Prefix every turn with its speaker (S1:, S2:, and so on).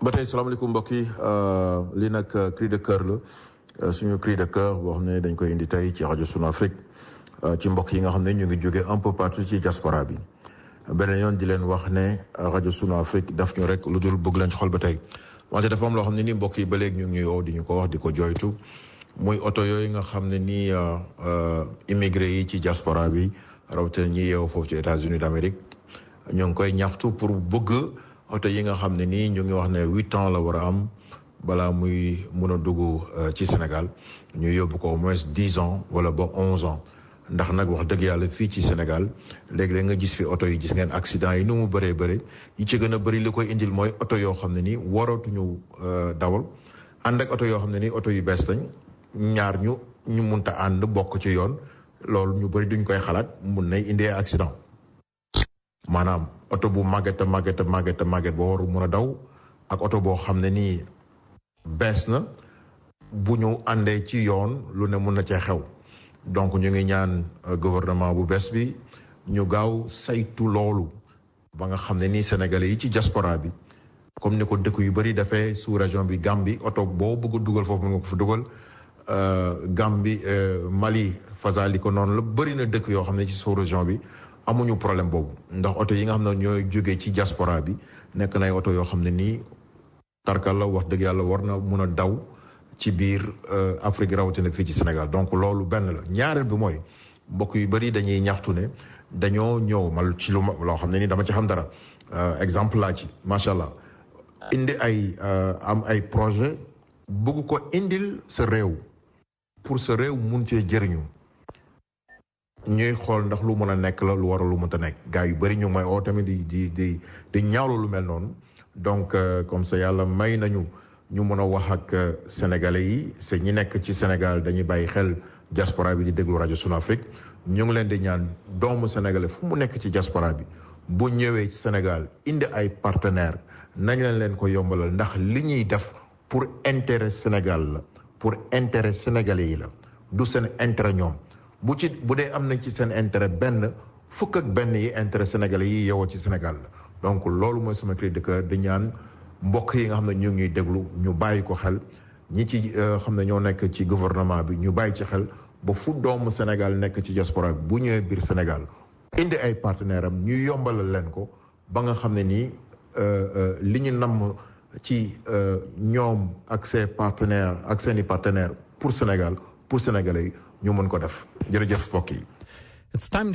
S1: ba tey salaamaaleykum mbokk yi lii nag cri de cœur la suñu cri de cœur boo xam ne dañ koy indi tey ci rajo Sunu Afrique ci mbokk yi nga xam ne ñu ngi jóge un peu partout ci diaspora bi beneen yoon di leen wax ne rajo Sunu Afrique daf ñu rek lu dul bëgg leen ci xol ba tey wante dafa am loo xam ne nii mbokk yi ba léegi ñu ngi woo di ñu ko wax di ko jooytu muy oto yooyu nga xam ne nii immigré yi ci diaspora bi rawatina ñi yeewu foofu ci États-Unis d'Amérique ñu ngi koy ñaxtu pour bëgg oto yi nga xam ne nii ñu ngi wax ne 8 ans la war a am balaa muy mun a dugg ci Sénégal ñu yóbbu ko au moins 10 ans wala ba 11 ans ndax nag wax dëgg yàlla fii ci Sénégal léegi-léeg nga gis fi oto yi gis ngeen accident yi nu mu bëree bëri yi ci gën a bëri li koy indil mooy oto yoo xam ne nii waratuñu dawal ànd ak oto yoo xam ne nii oto yu bees lañ ñaar ñu munta ànd bokk ci yoon loolu ñu bëri duñ koy xalaat mun nay indee accident maanaam oto bu màgget boo waru mun a daw ak oto boo xam ne nii bees na bu ñu àndee ci yoon lu ne mun na cee xew donc ñu ngi ñaan gouvernement bu bees bi ñu gaaw saytu loolu ba nga xam ne nii sénégalais yi ci diaspora bi comme ni ko dëkk yu bëri dafee sous région bi Gambie oto boo bëgg a dugal foofu mën nga ko fa dugal Gambie Mali Fazali ko noonu la bëri na dëkk yoo xam ne ci sous région bi amuñu problème boobu ndax oto yi nga xam ne ñooy jógee ci diaspora bi nekk nay oto yoo xam ne nii tarkal la wax dëgg yàlla war na mun a daw ci biir Afrique rawatina fii ci Sénégal donc loolu benn la ñaareel bi mooy mbokk yu bëri dañuy ñaxtu ne dañoo ñëw mal ci lu ma loo xam ne nii dama ci xam dara exemple laa ci macha allah indi ay am ay projet bëgg ko indil sa réew pour sa réew mun cee jëriñu ñuy xool ndax lu mën a nekk la lu war a lu mënta nekk gars yu bëri ñu may oo tamit di ñaawlu lu mel noonu donc comme ça yàlla may nañu ñu mën a wax ak sénégalais yi c'est ñi nekk ci Sénégal dañuy bàyyi xel diaspora bi di déglu rajo Sunu Afrique ñu ngi leen di ñaan doomu sénégalais fu mu nekk ci diaspora bi bu ñëwee ci Sénégal indi ay partenaires nañ leen ko yombalal ndax li ñuy def pour intérêt Sénégal la pour intérêt sénégalais yi la du seen intérêt ñoom bu dee am nañ ci seen intérêt benn fukk ak benn yi intérêt sénégalais yi yeewoo ci Sénégal la donc loolu mooy sama cri de cœur di ñaan mbokk yi nga xam ne ñu ngi ñuy déglu ñu bàyyi ko xel ñi ci xam ne ñoo nekk ci gouvernement bi ñu bàyyi ci xel ba fu doomu Sénégal nekk ci diaspora bi bu ñëwee biir Sénégal indi ay partenaires am ñu yombalal leen ko ba nga xam ne nii li ñu namm ci ñoom ak ses partenaires ak seeni partenaires pour Sénégal pour sénégalais yi ñu mën ko def jërëjëf mbokk yi.